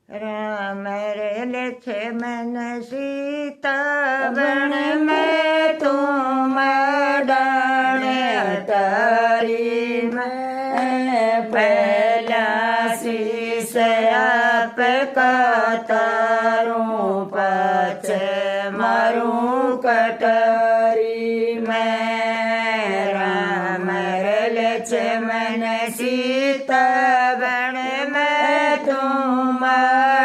Ram Lakshman Sita one में तुम डाण अटारी में पहला शीश आप का तारूं पाछ मारूं कटारी में राम लक्ष्मण सीता वन में तुम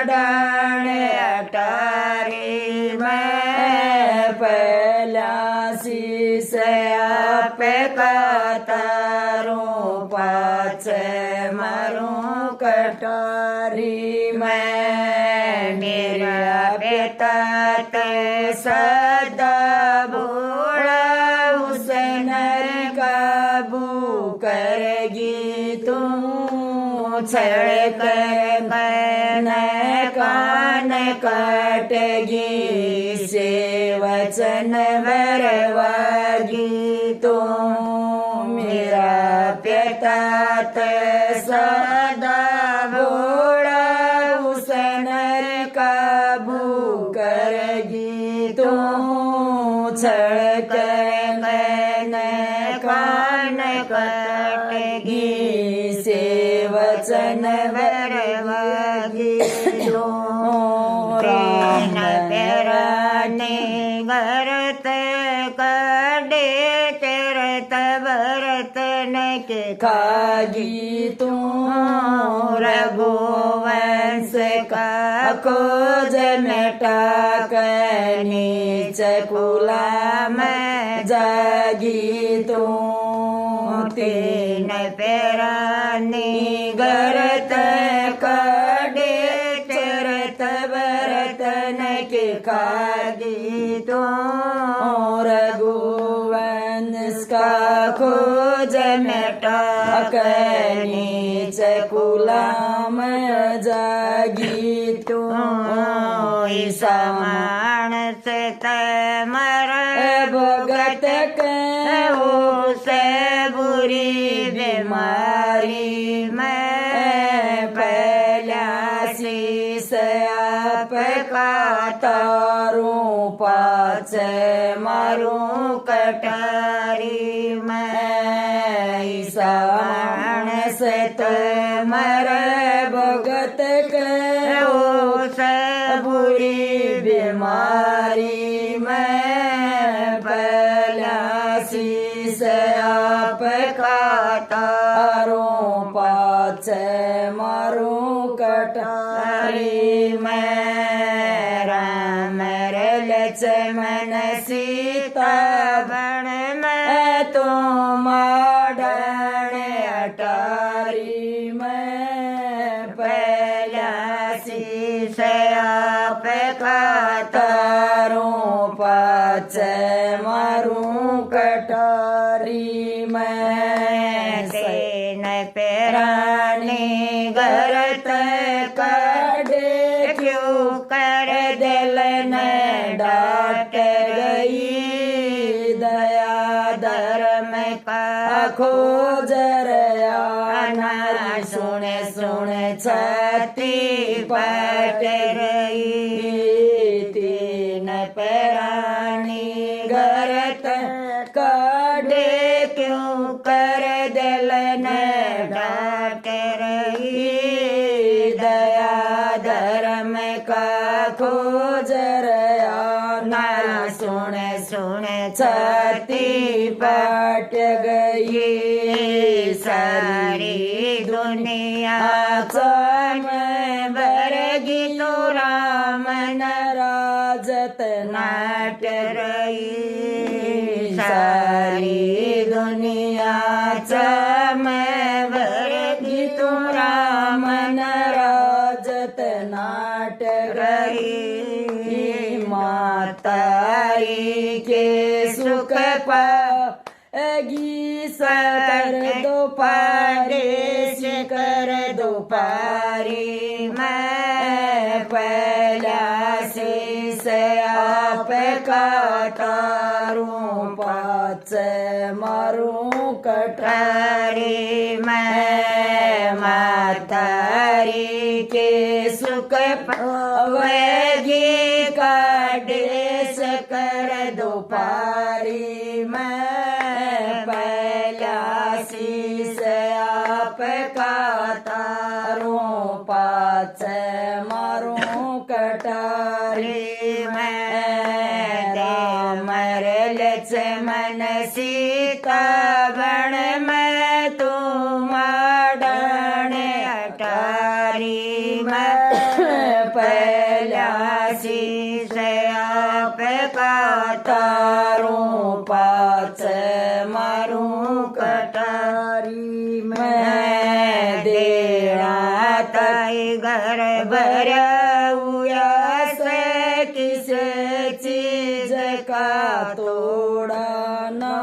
डाण अटारी में पहला शीश आप का तारूं पाछ मारूं कटारी में मेरा बेटा ते सदा भोला उस नर काबू करेगी तू छड़ कर मन कान काटेगी से वचन वरवागी तो मेरा पिता ते सदा भोला उस नर काबू करेगी तो छड़ कर मन कान काटेगी से वचन वरवागी तो राम प्याराने गरत काडे चरत भरतन के खागी तू रघुवंश का खोज मिटा कर नीच कुला में जागी तू तीन प्याराने गरत काडे चरत भरतन के खागी तो रघुवंश का खोज मिटा कर नीच कुलाम जागी तो ईसा मानस तमर भगत कहो से बुरी बीमारी में पहला शीश आप का तारूं पाछ मारूं कटारी में ईसा मानस तमर भगत कहो से बुरी बीमारी में पहला शीश आप का तारूं पाछ मारूं कटारी में राम लक्ष्मण सीता वन में तुम डाण अटारी में पहला शीश आप का तारूं पाछ मारूं कटारी में सेन पैराने गरत काडे क्यों कर दिल न डाट गई दया धर्म का खोज रयाना सुने सुने छाती पाट रही तीन पैरानी गरत काडे क्यों कर दिल न डाट रही दया धर्म का खोज रयाना सुने सुने छाती पाट गई सारी दुनिया चाम भरगी तो राम नाराजत नाट रही सारी दुनिया चाम भरगी तो राम नाराजत नाट रही मातारी के सुख पागी सकर दोपारे शिकर दोपारी मैं पहला शीश आप का तारूं पाछ मारूं कटारी मैं मातारी के सुख पावेगी काटे कर दो पारी मैं पहला शीस आपका तारूं पाछ मारूं कटारी रामर लक्ष्मण सीता बण में तुम डाणे अटारी मैं पहला शीस आपका तारूं पाछ मारूं कटारी मैं देना ताई घर भरा से किस चीज का तोड़ा ना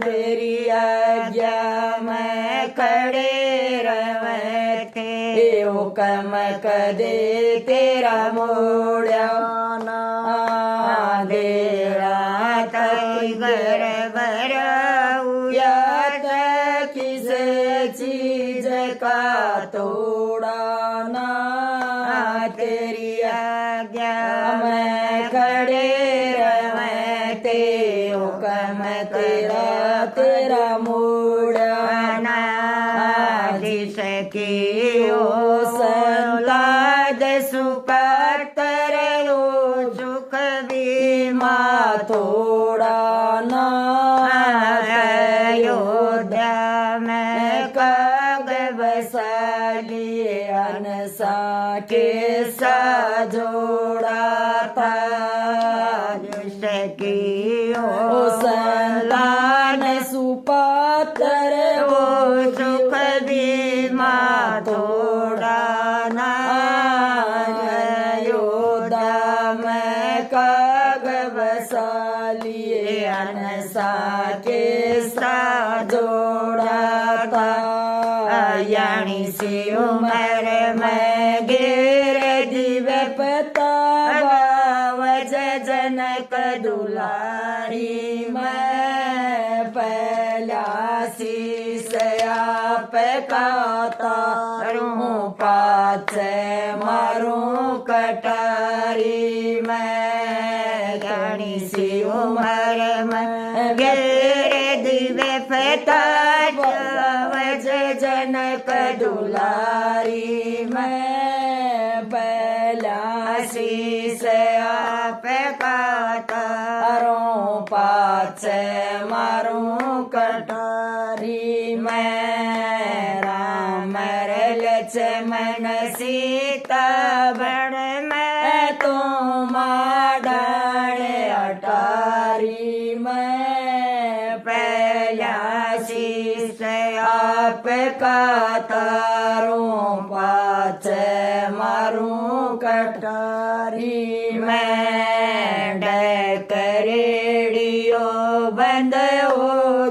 तेरी आज्ञा में खड़े रहे थे हुक्म कदे तेरा मोड़ा ना देरा तक घर भरा किस चीज का तोड़ा ना तेरी आज्ञा में खड़े रहते हुक्म तेरा मोड़ना जिसकी ओ संताद सुपातर ओ सुख बीमा थोड़ा ना अयोध्या में काग बसाली अनसा के सा जोड़ा था जिसकी ओ संतान सुपातर ओ सुख बीमा थोड़ा ना अयोध्या में काग बसाली अनसा के सा जोड़ा था यानी सी उमर में गिर दिव्य पता बावज जनक दुलारी मैं पहला शीस आपका तारूं पाछ मारूं कटारी मैं यानी सी उमर में गिर दिव्य पता बावज जनक दुलारी मैं पहला शीस आपका तारूं पाछ मारूं कटारी मैं रामर लक्ष्मण सीता बण में तुम डाणे अटारी मैं पहला शीस आपका तारूं पाछ मारूं कटारी मैं डकरेड़ियो बंद हो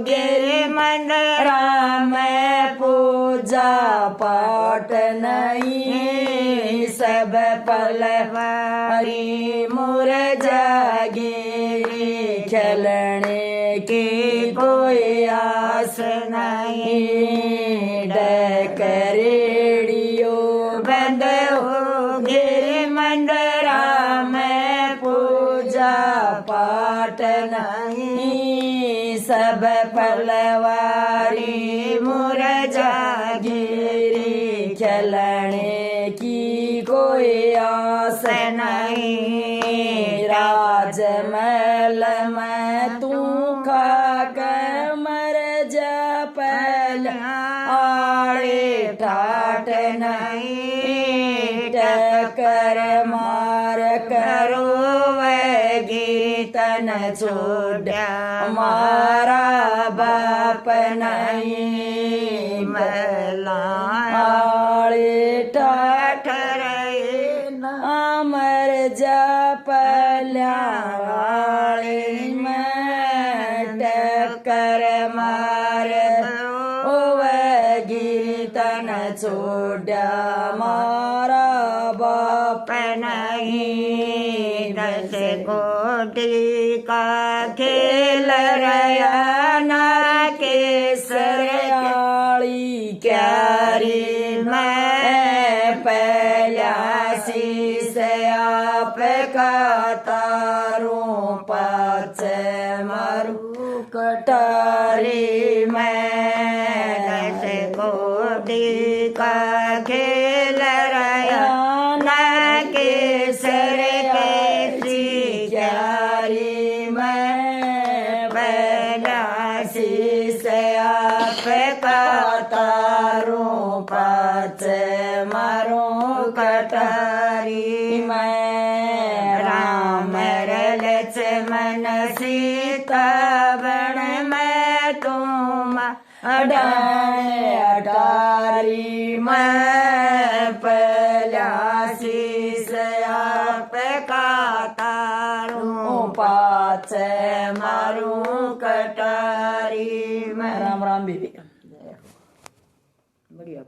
गिर मंदिरा में पूजा पाठ नहीं सब पलवारी मुरझागिरी चलने की कोई आस नहीं डकरेड़ियो बंद हो गिर मंदिरा में पूजा पाठ नहीं सब पलवारी मुरझागिरी चलने की कोई आस नहीं राजमहल में तू खाक मर जा पहला आड़े ठाट नहीं टक्कर मार करो वगी तन छोड़ा मारा बाप नहीं मलाड़े ठाठ मर जा पलाड़े में टक्कर मार ओवगी तन छोड़ा मारा बाप नहीं 10 कोटि का खेल रया ना केसर क्यारी मैं પહેલા શીશ આપે તારું પાછે મારું કટારી મેં कैसे कोडी का खेल रहा ना केसर कैसी क्यारी मैं पहला शीश आप तारू पाछे मारू कटारी मैं राम लक्ष्मण सीता बण में तुम अटारी मैं पहला शीश आप तारू पाछे मारू कटारी में। राम राम बीबी।